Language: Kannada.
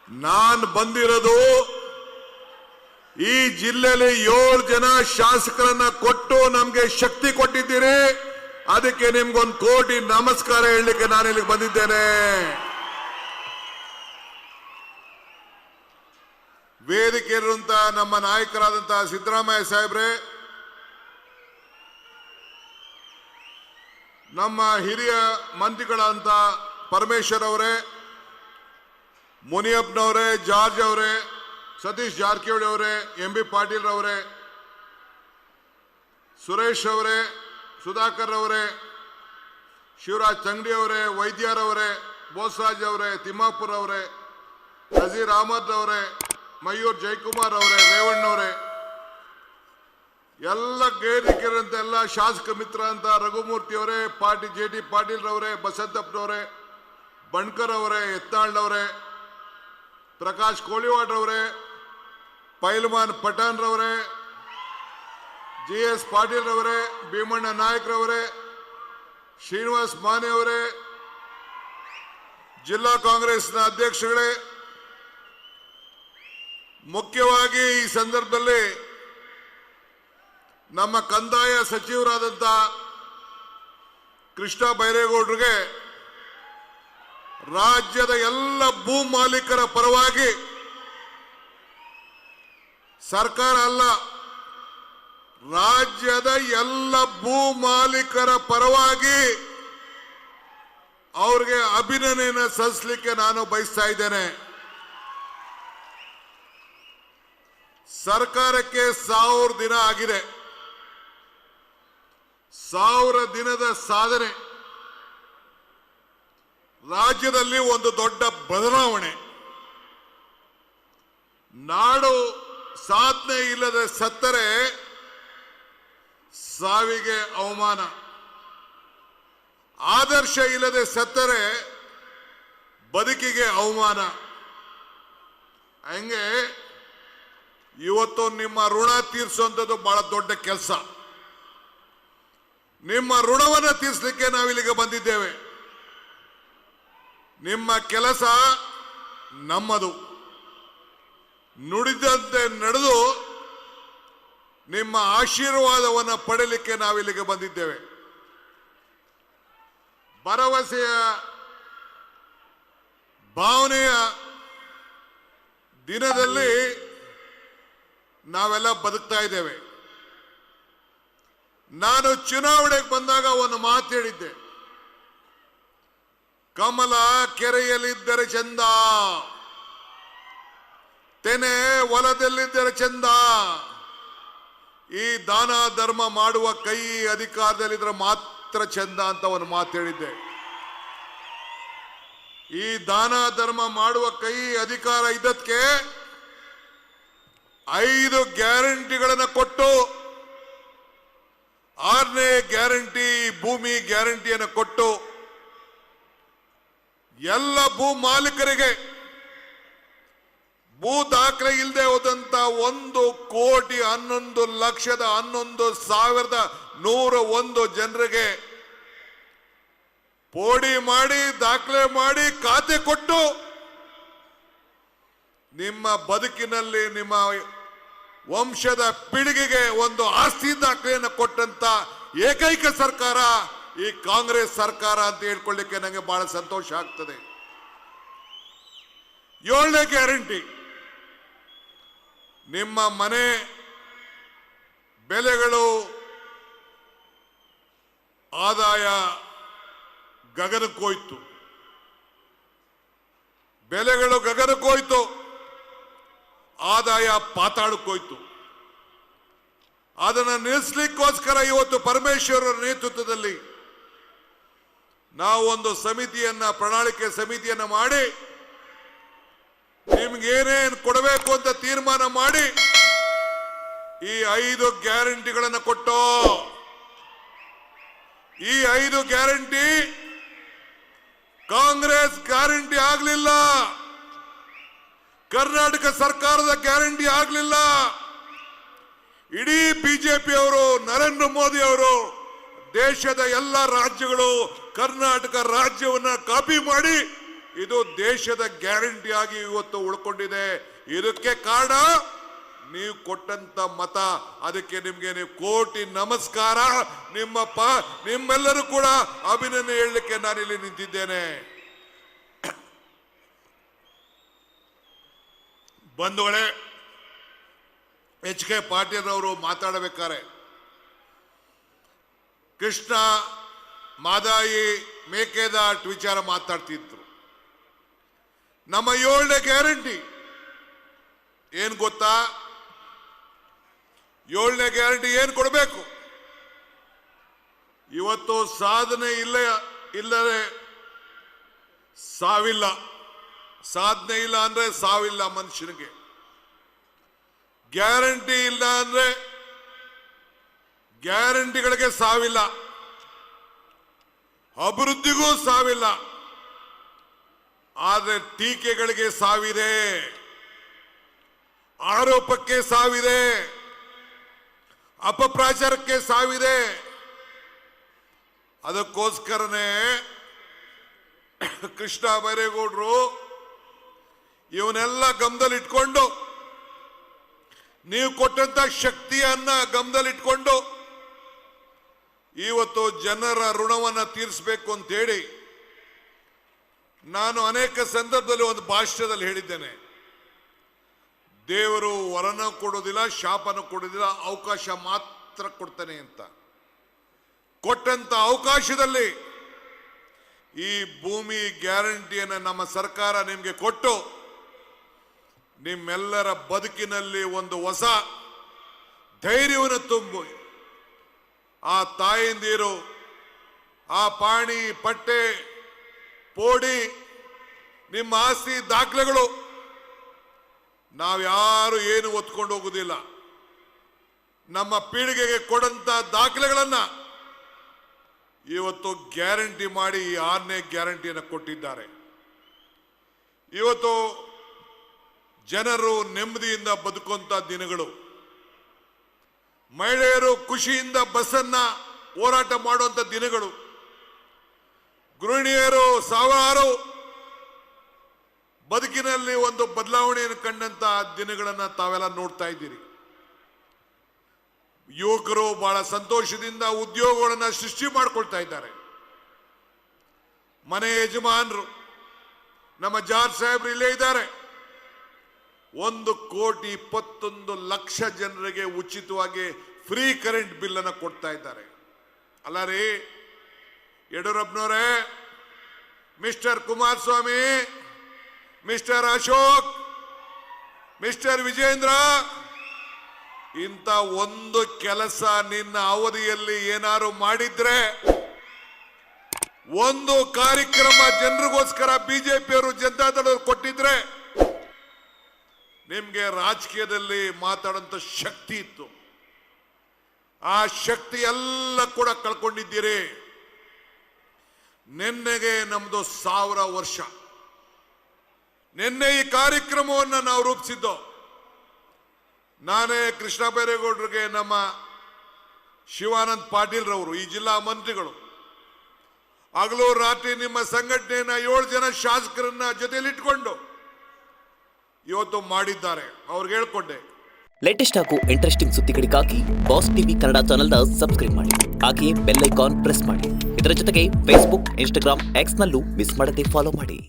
ನಾನು ಬಂದಿರೋದು ಈ ಜಿಲ್ಲೆಯಲ್ಲಿ 7 ಜನ ಶಾಸಕರನ್ನ ಕೊಟ್ಟು ನಮಗೆ ಶಕ್ತಿ ಕೊಟ್ಟಿದ್ದೀರಿ. ಅದಕ್ಕೆ ನಿಮ್ಗೊಂದು ಕೋಟಿ ನಮಸ್ಕಾರ ಹೇಳಲಿಕ್ಕೆ ನಾನು ಇಲ್ಲಿಗೆ ಬಂದಿದ್ದೇನೆ. ವೇದಿಕೆ ಇರುವಂತ ನಮ್ಮ ನಾಯಕರಾದಂತಹ ಸಿದ್ದರಾಮಯ್ಯ ಸಾಹೇಬ್ರೆ, ನಮ್ಮ ಹಿರಿಯ ಮಂತ್ರಿಗಳಂತ ಪರಮೇಶ್ವರ್ ಅವರೇ, ಮುನಿಯಪ್ಪನವರೇ, ಜಾರ್ಜ್ ಅವರೇ, ಸತೀಶ್ ಜಾರಕಿಹೊಳಿ ಅವರೇ, ಎಂ.ಬಿ. ಪಾಟೀಲ್ ಅವರೇ, ಸುರೇಶ್ ಅವರೇ, ಸುಧಾಕರ್ ಅವರೇ, ಶಿವರಾಜ್ ತಂಗಡಿ ಅವರೇ, ವೈದ್ಯರವರೇ, ಬೋಸರಾಜ್ ಅವರೇ, ತಿಮ್ಮಾಪುರ್ ಅವರೇ, ನಜೀರ್ ಅಹಮದ್ ಅವರೇ, ಮಯೂರ್ ಜಯಕುಮಾರ್ ಅವರೇ, ರೇವಣ್ಣ ಅವರೇ, ಎಲ್ಲ ವೇದಿಕೆಯರಂತ ಎಲ್ಲ ಶಾಸಕ ಮಿತ್ರ ಅಂತ ರಘುಮೂರ್ತಿ ಅವರೇ, ಜೆ.ಟಿ. ಪಾಟೀಲ್ ಅವರೇ, ಬಸಂತಪ್ಪನವರೇ, ಬಣ್ಕರ್ ಅವರೇ, ಯತ್ನಾಳ್ ಅವರೇ, ಪ್ರಕಾಶ್ ಕೋಳಿವಾಡ್ ಅವರೇ, ಪೈಲ್ವಾನ್ ಪಠಾಣ್ ರವರೇ, ಜಿ.ಎಸ್. ಪಾಟೀಲ್ ಅವರೇ, ಭೀಮಣ್ಣ ನಾಯಕರವರೇ, ಶ್ರೀನಿವಾಸ್ ಮಾನೆ ಅವರೇ, ಜಿಲ್ಲಾ ಕಾಂಗ್ರೆಸ್ನ ಅಧ್ಯಕ್ಷಗಳೇ, ಮುಖ್ಯವಾಗಿ ಈ ಸಂದರ್ಭದಲ್ಲಿ ನಮ್ಮ ಕಂದಾಯ ಸಚಿವರಾದಂಥ ಕೃಷ್ಣ ಬೈರೇಗೌಡರಿಗೆ ರಾಜ್ಯದ ಎಲ್ಲ ಭೂ ಮಾಲೀಕರ ಪರವಾಗಿ, ಸರ್ಕಾರ ಅಲ್ಲ, ರಾಜ್ಯದ ಎಲ್ಲ ಭೂ ಮಾಲೀಕರ ಪರವಾಗಿ ಅವ್ರಿಗೆ ಅಭಿನಂದನೆಯನ್ನು ಸಲ್ಲಿಸಲಿಕ್ಕೆ ನಾನು ಬಯಸ್ತಾ ಇದ್ದೇನೆ. ಸರ್ಕಾರಕ್ಕೆ 1000 ದಿನ ಆಗಿದೆ. 1000 ದಿನದ ಸಾಧನೆ. ರಾಜ್ಯದಲ್ಲಿ ಒಂದು ದೊಡ್ಡ ಬದಲಾವಣೆ. ನಾಡು ಸಾಧನೆ ಇಲ್ಲದೆ ಸತ್ತರೆ ಸಾವಿಗೆ ಅವಮಾನ, ಆದರ್ಶ ಇಲ್ಲದೆ ಸತ್ತರೆ ಬದುಕಿಗೆ ಅವಮಾನ. ಹಂಗೆ ಇವತ್ತು ನಿಮ್ಮ ಋಣ ತೀರಿಸುವಂಥದ್ದು ಬಹಳ ದೊಡ್ಡ ಕೆಲಸ. ನಿಮ್ಮ ಋಣವನ್ನು ತೀರಿಸಲಿಕ್ಕೆ ನಾವಿಲ್ಲಿಗೆ ಬಂದಿದ್ದೇವೆ. ನಿಮ್ಮ ಕೆಲಸ ನಮ್ಮದು. ನುಡಿದಂತೆ ನಡೆದು ನಿಮ್ಮ ಆಶೀರ್ವಾದವನ್ನು ಪಡೆಯಲಿಕ್ಕೆ ನಾವಿಲ್ಲಿಗೆ ಬಂದಿದ್ದೇವೆ. ಭರವಸೆಯ ಭಾವನೆಯ ದಿನದಲ್ಲಿ ನಾವೆಲ್ಲ ಬದುಕ್ತಾ ಇದ್ದೇವೆ. ನಾನು ಚುನಾವಣೆಗೆ ಬಂದಾಗ ಒಂದು ಮಾತು ಹೇಳಿದ್ದೆ, ಕಮಲ ಕೆರೆಯಲ್ಲಿದ್ದರೆ ಚಂದ, ತೆನೆ ಹೊಲದಲ್ಲಿದ್ದರೆ ಚಂದ, ಈ ದಾನ ಧರ್ಮ ಮಾಡುವ ಕೈ ಅಧಿಕಾರದಲ್ಲಿದ್ರೆ ಮಾತ್ರ ಚಂದ ಅಂತ ಒಂದು ಮಾತು ಹೇಳಿದ್ದೆ. ಈ ದಾನ ಧರ್ಮ ಮಾಡುವ ಕೈ ಅಧಿಕಾರ ಇದ್ದಕ್ಕೆ 5 ಗ್ಯಾರಂಟಿಗಳನ್ನು ಕೊಟ್ಟು 6ನೇ ಗ್ಯಾರಂಟಿ ಭೂಮಿ ಗ್ಯಾರಂಟಿಯನ್ನು ಕೊಟ್ಟು ಎಲ್ಲ ಭೂ ಮಾಲೀಕರಿಗೆ ಭೂ ದಾಖಲೆ ಇಲ್ಲದೆ ಹೋದಂತ 1,11,11,101 ಜನರಿಗೆ ಪೋಡಿ ಮಾಡಿ ದಾಖಲೆ ಮಾಡಿ ಖಾತೆ ಕೊಟ್ಟು ನಿಮ್ಮ ಬದುಕಿನಲ್ಲಿ ನಿಮ್ಮ ವಂಶದ ಪೀಳಿಗೆಗೆ ಒಂದು ಆಸ್ತಿ ದಾಖಲೆಯನ್ನು ಕೊಟ್ಟಂತ ಏಕೈಕ ಸರ್ಕಾರ ಈ ಕಾಂಗ್ರೆಸ್ ಸರ್ಕಾರ ಅಂತ ಹೇಳ್ಕೊಳ್ಳಿಕ್ಕೆ ನನಗೆ ಬಹಳ ಸಂತೋಷ ಆಗ್ತದೆ. 7ನೇ ಗ್ಯಾರಂಟಿ, ನಿಮ್ಮ ಮನೆ ಬೆಲೆಗಳು ಆದಾಯ ಗಗನಕ್ಕೋಯ್ತು, ಬೆಲೆಗಳು ಗಗನಕ್ಕೋಯ್ತು, ಆದಾಯ ಪಾತಾಳಕ್ಕೋಯ್ತು. ಅದನ್ನು ನಿಲ್ಲಿಸಲಿಕ್ಕೋಸ್ಕರ ಇವತ್ತು ಪರಮೇಶ್ವರ್ ಅವರ ನೇತೃತ್ವದಲ್ಲಿ ನಾವು ಒಂದು ಸಮಿತಿಯನ್ನ, ಪ್ರಣಾಳಿಕೆ ಸಮಿತಿಯನ್ನ ಮಾಡಿ ನಿಮ್ಗೆ ಏನೇನು ಕೊಡಬೇಕು ಅಂತ ತೀರ್ಮಾನ ಮಾಡಿ ಈ 5 ಗ್ಯಾರಂಟಿಗಳನ್ನು ಕೊಟ್ಟು, ಈ 5 ಗ್ಯಾರಂಟಿ ಕಾಂಗ್ರೆಸ್ ಗ್ಯಾರಂಟಿ ಆಗಲಿಲ್ಲ, ಕರ್ನಾಟಕ ಸರ್ಕಾರದ ಗ್ಯಾರಂಟಿ ಆಗಲಿಲ್ಲ. ಇಡೀ ಬಿಜೆಪಿ ಅವರು, ನರೇಂದ್ರ ಮೋದಿ ಅವರು ದೇಶದ ಎಲ್ಲ ರಾಜ್ಯಗಳು ಕರ್ನಾಟಕ ರಾಜ್ಯವನ್ನ ಕಾಪಿ ಮಾಡಿ ಇದು ದೇಶದ ಗ್ಯಾರಂಟಿ ಆಗಿ ಇವತ್ತು ಉಳ್ಕೊಂಡಿದೆ. ಇದಕ್ಕೆ ಕಾರಣ ನೀವು ಕೊಟ್ಟಂತ ಮತ. ಅದಕ್ಕೆ ನಿಮ್ಗೆ ಕೋಟಿ ನಮಸ್ಕಾರ. ನಿಮ್ಮೆಲ್ಲರೂ ಕೂಡ ಅಭಿನಂದನೆ ಹೇಳಲಿಕ್ಕೆ ನಾನಿಲ್ಲಿ ನಿಂತಿದ್ದೇನೆ. ಬಂಧುಗಳೇ, ಎಚ್.ಕೆ. ಪಾಟೀಲ್ ಅವರು ಮಾತಾಡಬೇಕಾರೆ ಕೃಷ್ಣ ಮಾದಾಯಿ ಮೇಕೆದಾಟು ವಿಚಾರ ಮಾತಾಡ್ತಿದ್ರು. ನಮ್ಮ 7ನೇ ಗ್ಯಾರಂಟಿ ಏನ್ ಗೊತ್ತಾ? 7ನೇ ಗ್ಯಾರಂಟಿ ಏನ್ ಕೊಡಬೇಕು? ಇವತ್ತು ಸಾಧನೆ ಇಲ್ಲದೆ ಸಾವಿಲ್ಲ. ಸಾಧನೆ ಇಲ್ಲ ಅಂದ್ರೆ ಸಾವಿಲ್ಲ ಮನುಷ್ಯನಿಗೆ. ಗ್ಯಾರಂಟಿ ಇಲ್ಲ ಅಂದ್ರೆ ಗ್ಯಾರಂಟಿಗಳಿಗೆ ಸಾವಿಲ್ಲ, ಅಭಿವೃದ್ಧಿಗೂ ಸಾವಿಲ್ಲ. ಆದರೆ ಟೀಕೆಗಳಿಗೆ ಸಾವಿದೆ, ಆರೋಪಕ್ಕೆ ಸಾವಿದೆ, ಅಪಪ್ರಚಾರಕ್ಕೆ ಸಾವಿದೆ. ಅದಕ್ಕೋಸ್ಕರನೇ ಕೃಷ್ಣ ಬೈರೇಗೌಡರು ಇವನ್ನೆಲ್ಲ ಗಮನದಲ್ಲಿಟ್ಕೊಂಡು, ನೀವು ಕೊಟ್ಟಂತ ಶಕ್ತಿಯನ್ನ ಗಮನದಲ್ಲಿಟ್ಕೊಂಡು ಇವತ್ತು ಜನರ ಋಣವನ್ನ ತೀರಿಸಬೇಕು ಅಂತ ಹೇಳಿ ನಾನು ಅನೇಕ ಸಂದರ್ಭದಲ್ಲಿ ಒಂದು ಭಾಷಣದಲ್ಲಿ ಹೇಳಿದ್ದೇನೆ. ದೇವರು ವರನ ಕೊಡೋದಿಲ್ಲ, ಶಾಪನ ಕೊಡೋದಿಲ್ಲ, ಅವಕಾಶ ಮಾತ್ರ ಕೊಡ್ತಾನೆ ಅಂತ. ಕೊಟ್ಟಂತ ಅವಕಾಶದಲ್ಲಿ ಈ ಭೂಮಿ ಗ್ಯಾರಂಟಿಯನ್ನು ನಮ್ಮ ಸರ್ಕಾರ ನಿಮಗೆ ಕೊಟ್ಟು ನಿಮ್ಮೆಲ್ಲರ ಬದುಕಿನಲ್ಲಿ ಒಂದು ಹೊಸ ಧೈರ್ಯವನ್ನು ತುಂಬಿ ಆ ತಾಯಂದಿರು ಆ ಪಾಣಿ ಪಟ್ಟೆ ಪೋಡಿ ನಿಮ್ಮ ಆಸ್ತಿ ದಾಖಲೆಗಳು ನಾವ್ಯಾರು ಏನು ಒತ್ಕೊಂಡು ಹೋಗುದಿಲ್ಲ. ನಮ್ಮ ಪೀಳಿಗೆಗೆ ಕೊಡಂತ ದಾಖಲೆಗಳನ್ನ ಇವತ್ತು ಗ್ಯಾರಂಟಿ ಮಾಡಿ ಈ 6ನೇ ಗ್ಯಾರಂಟಿಯನ್ನು ಕೊಟ್ಟಿದ್ದಾರೆ. ಇವತ್ತು ಜನರು ನೆಮ್ಮದಿಯಿಂದ ಬದುಕುವಂತ ದಿನಗಳು, ಮಹಿಳೆಯರು ಖುಷಿಯಿಂದ ಬಸ್ಸನ್ನ ಹೋರಾಟ ಮಾಡುವಂತ ದಿನಗಳು, ಗೃಹಿಣಿಯರು ಸಾವಿರಾರು ಬದುಕಿನಲ್ಲಿ ಒಂದು ಬದಲಾವಣೆಯನ್ನು ಕಂಡಂತ ದಿನಗಳನ್ನ ತಾವೆಲ್ಲ ನೋಡ್ತಾ ಇದ್ದೀರಿ. ಯುವಕರು ಬಹಳ ಸಂತೋಷದಿಂದ ಉದ್ಯೋಗಗಳನ್ನ ಸೃಷ್ಟಿ ಮಾಡ್ಕೊಳ್ತಾ ಇದ್ದಾರೆ. ಮನೆ ಯಜಮಾನರು ನಮ್ಮ ಜಾರ್ಜ್ ಸಾಹೇಬ್ರು ಇಲ್ಲೇ ಇದ್ದಾರೆ. 1,21,00,000 ಜನರಿಗೆ ಉಚಿತವಾಗಿ ಫ್ರೀ ಕರೆಂಟ್ ಬಿಲ್ ಅನ್ನು ಕೊಡ್ತಾ ಇದ್ದಾರೆ. ಅಲ್ಲ ರೀ ಯಡಿಯೂರಪ್ಪನವರೇ, mister Kumaraswamy, mister Ashok, mister Vijayendra, ಇಂಥ ಒಂದು ಕೆಲಸ ನಿನ್ನ ಅವಧಿಯಲ್ಲಿ ಏನಾರು ಮಾಡಿದ್ರೆ, ಒಂದು ಕಾರ್ಯಕ್ರಮ ಜನರಿಗೋಸ್ಕರ ಬಿಜೆಪಿಯವರು ಜನತಾದಳವರು ಕೊಟ್ಟಿದ್ರೆ ನಿಮ್ಗೆ ರಾಜಕೀಯದಲ್ಲಿ ಮಾತಾಡೋಂಥ ಶಕ್ತಿ ಇತ್ತು. ಆ ಶಕ್ತಿ ಎಲ್ಲ ಕೂಡ ಕಳ್ಕೊಂಡಿದ್ದೀರಿ. ನಿನ್ನೆಗೆ ನಮ್ದು 1000 ವರ್ಷ. ನಿನ್ನೆ ಈ ಕಾರ್ಯಕ್ರಮವನ್ನು ನಾವು ರೂಪಿಸಿದ್ದು ನಾನೇ, ಕೃಷ್ಣ ಬೈರೇಗೌಡರಿಗೆ, ನಮ್ಮ ಶಿವಾನಂದ ಪಾಟೀಲ್ ರವರು, ಈ ಜಿಲ್ಲಾ ಮಂತ್ರಿಗಳು, ಹಗಲು ರಾತ್ರಿ ನಿಮ್ಮ ಸಂಘಟನೆಯನ್ನ 7 ಜನ ಶಾಸಕರನ್ನ ಜೊತೆಲಿಟ್ಕೊಂಡು ಇವತ್ತು ಮಾಡಿದ್ದಾರೆ. ಅವ್ರಿಗೆ ಹೇಳ್ಕೊಂಡೆ. ಲೇಟೆಸ್ಟ್ ಹಾಗೂ ಇಂಟ್ರೆಸ್ಟಿಂಗ್ ಸುದ್ದಿಗಳಿಗಾಗಿ ಬಾಸ್ ಟಿವಿ ಕನ್ನಡ ಚಾನೆಲ್ನ ಸಬ್ಸ್ಕ್ರೈಬ್ ಮಾಡಿ. ಹಾಗೆಯೇ ಬೆಲ್ ಐಕಾನ್ ಪ್ರೆಸ್ ಮಾಡಿ. ಇದರ ಜೊತೆಗೆ ಫೇಸ್ಬುಕ್, ಇನ್ಸ್ಟಾಗ್ರಾಮ್, ಎಕ್ಸ್ನಲ್ಲೂ ಮಿಸ್ ಮಾಡದೆ ಫಾಲೋ ಮಾಡಿ.